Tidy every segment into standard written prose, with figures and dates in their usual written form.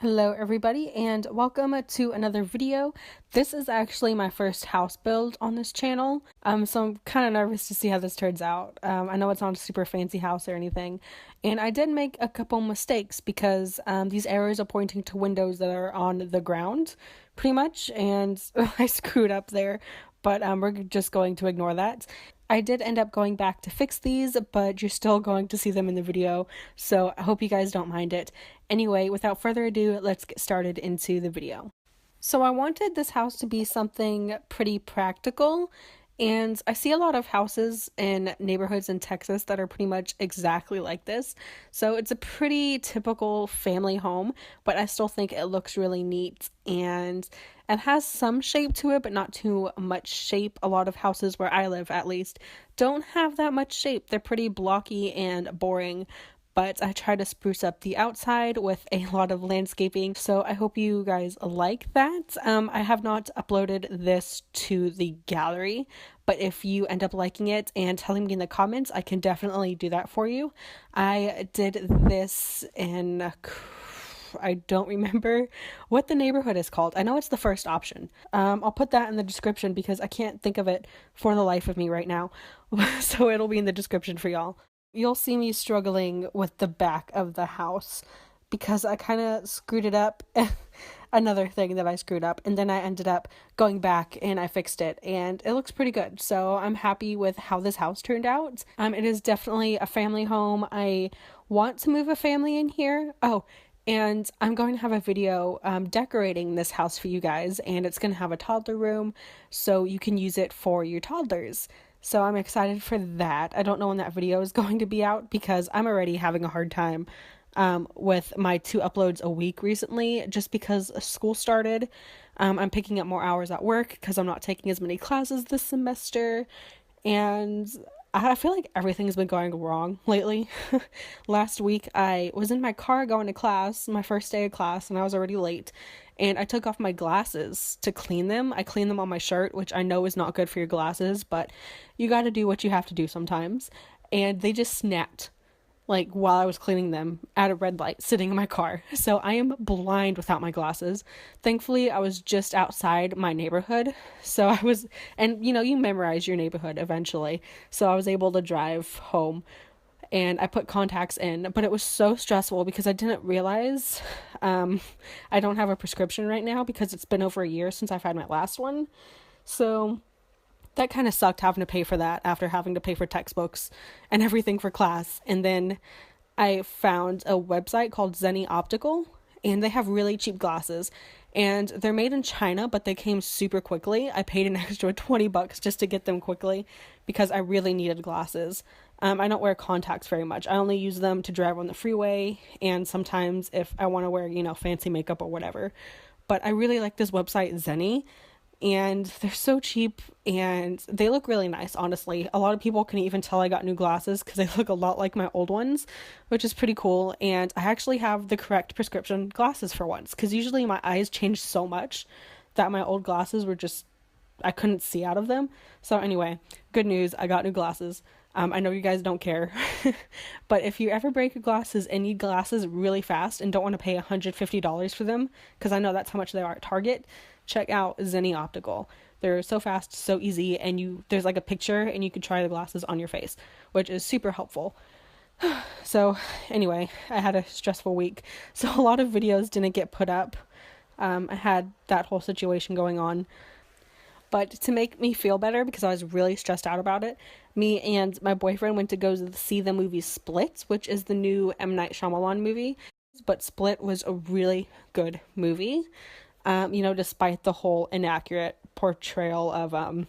Hello everybody and welcome to another video. This is actually my first house build on this channel, so I'm kind of nervous to see how this turns out. I know it's not a super fancy house or anything, and I did make a couple mistakes because these arrows are pointing to windows that are on the ground, pretty much, and I screwed up there, but we're just going to ignore that. I did end up going back to fix these, but you're still going to see them in the video, so I hope you guys don't mind it. Anyway, without further ado, let's get started into the video. So I wanted this house to be something pretty practical, and I see a lot of houses in neighborhoods in Texas that are pretty much exactly like this. So it's a pretty typical family home, but I still think it looks really neat and it has some shape to it, but not too much shape. A lot of houses where I live, at least, don't have that much shape. They're pretty blocky and boring, but I try to spruce up the outside with a lot of landscaping, so I hope you guys like that. I have not uploaded this to the gallery, but if you end up liking it and telling me in the comments, I can definitely do that for you. I did this in... I don't remember what the neighborhood is called. I know it's the first option. I'll put that in the description because I can't think of it for the life of me right now. So it'll be in the description for y'all. You'll see me struggling with the back of the house because I kind of screwed it up. Another thing that I screwed up, and then I ended up going back and I fixed it, and it looks pretty good. So I'm happy with how this house turned out. It is definitely a family home. I want to move a family in here. Oh, and I'm going to have a video decorating this house for you guys, and it's going to have a toddler room so you can use it for your toddlers. So I'm excited for that. I don't know when that video is going to be out because I'm already having a hard time with my 2 uploads a week recently just because school started. I'm picking up more hours at work because I'm not taking as many classes this semester, and I feel like everything's been going wrong lately. Last week, I was in my car going to class, my first day of class, and I was already late. And I took off my glasses to clean them. I cleaned them on my shirt, which I know is not good for your glasses, but you gotta do what you have to do sometimes. And they just snapped, like while I was cleaning them at a red light sitting in my car. So I am blind without my glasses. Thankfully, I was just outside my neighborhood. So I was, and you memorize your neighborhood eventually. So I was able to drive home and I put contacts in, but it was so stressful because I didn't realize I don't have a prescription right now because it's been over a year since I've had my last one. So that kind of sucked having to pay for that after having to pay for textbooks and everything for class. And then I found a website called Zenny Optical, and they have really cheap glasses, and they're made in China, but they came super quickly. I paid an extra $20 just to get them quickly because I really needed glasses. I don't wear contacts very much. I only use them to drive on the freeway and sometimes if I want to wear, fancy makeup or whatever. But I really like this website, Zenny, and they're so cheap and they look really nice, honestly. A lot of people can even tell I got new glasses because they look a lot like my old ones, which is pretty cool. And I actually have the correct prescription glasses for once because usually my eyes change so much that my old glasses were just, I couldn't see out of them. So anyway, good news, I got new glasses. I know you guys don't care, but if you ever break your glasses and need glasses really fast and don't want to pay $150 for them, because I know that's how much they are at Target, check out Zenny Optical. They're so fast, so easy, and there's like a picture and you can try the glasses on your face, which is super helpful. So anyway, I had a stressful week, so a lot of videos didn't get put up. I had that whole situation going on. But to make me feel better, because I was really stressed out about it, me and my boyfriend went to go see the movie Split, which is the new M. Night Shyamalan movie. But Split was a really good movie, despite the whole inaccurate portrayal of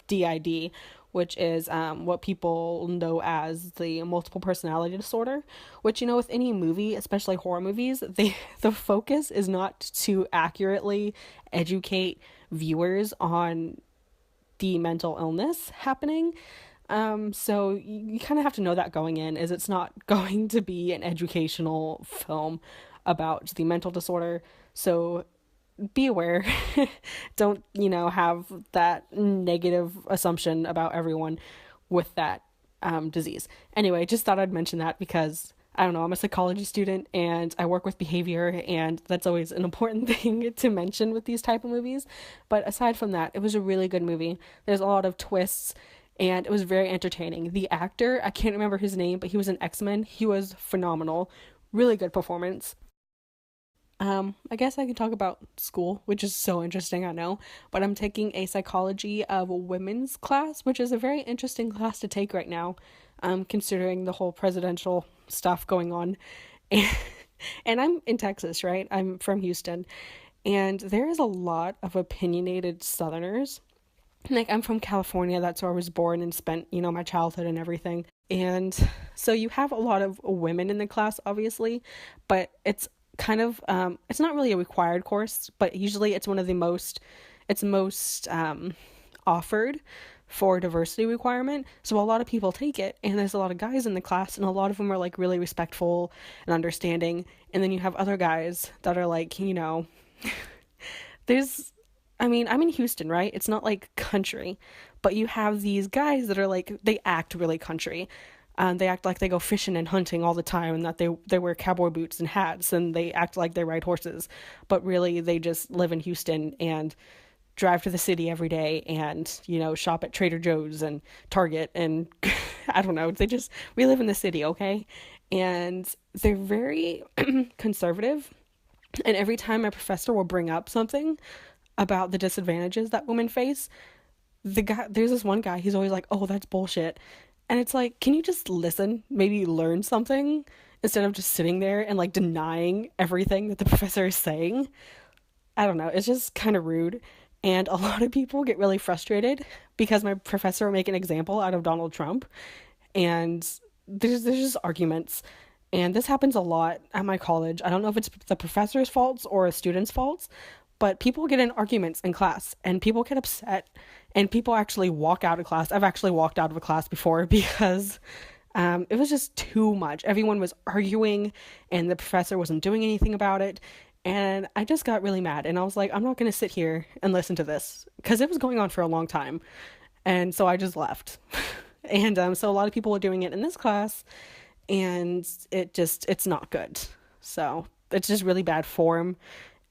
DID, which is what people know as the multiple personality disorder, which, with any movie, especially horror movies, the focus is not to accurately educate viewers on the mental illness happening. So you kind of have to know that going in, is it's not going to be an educational film about the mental disorder. So be aware. Don't, have that negative assumption about everyone with that disease. Anyway, just thought I'd mention that because I don't know, I'm a psychology student and I work with behavior, and that's always an important thing to mention with these type of movies. But aside from that, it was a really good movie. There's a lot of twists and it was very entertaining. The actor, I can't remember his name, but he was an X-Men. He was phenomenal. Really good performance. I guess I could talk about school, which is so interesting, I know, but I'm taking a psychology of women's class, which is a very interesting class to take right now, considering the whole presidential stuff going on. And, and I'm in Texas, right? I'm from Houston, and there is a lot of opinionated Southerners. Like, I'm from California, that's where I was born and spent, my childhood and everything. And so you have a lot of women in the class, obviously, but it's not really a required course, but usually it's one of the most offered for diversity requirement. So a lot of people take it, and there's a lot of guys in the class, and a lot of them are like really respectful and understanding. And then you have other guys that are like, there's I mean, I'm in Houston, right? It's not like country, but you have these guys that are like, they act really country. They act like they go fishing and hunting all the time, and that they wear cowboy boots and hats, and they act like they ride horses, but really they just live in Houston and drive to the city every day, and shop at Trader Joe's and Target, and I don't know, we live in the city, okay? And they're very conservative, and every time my professor will bring up something about the disadvantages that women face, there's this one guy, he's always like, "Oh, that's bullshit." And it's like, can you just listen, maybe learn something, instead of just sitting there and like denying everything that the professor is saying? I don't know, it's just kind of rude. And a lot of people get really frustrated because my professor will make an example out of Donald Trump, and there's just arguments. And this happens a lot at my college. I don't know if it's the professor's faults or a student's faults, but people get in arguments in class and people get upset, and people actually walk out of class. I've actually walked out of a class before because it was just too much. Everyone was arguing and the professor wasn't doing anything about it. And I just got really mad, and I was like, I'm not going to sit here and listen to this because it was going on for a long time. And so I just left. And so a lot of people were doing it in this class, and it's not good. So it's just really bad form.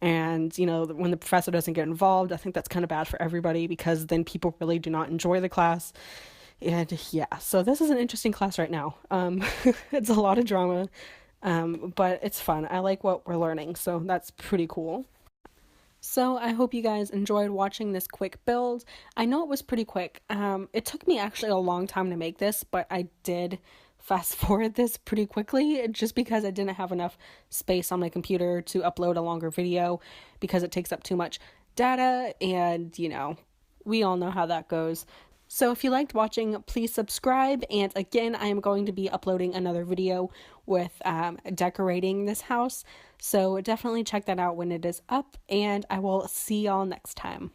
And when the professor doesn't get involved, I think that's kind of bad for everybody, because then people really do not enjoy the class. And yeah, so this is an interesting class right now. It's a lot of drama, but it's fun. I like what we're learning, so that's pretty cool. So I hope you guys enjoyed watching this quick build. I know it was pretty quick. It took me actually a long time to make this, but I did fast forward this pretty quickly, just because I didn't have enough space on my computer to upload a longer video, because it takes up too much data, and we all know how that goes. So if you liked watching, please subscribe, and again, I am going to be uploading another video with decorating this house, so definitely check that out when it is up, and I will see y'all next time.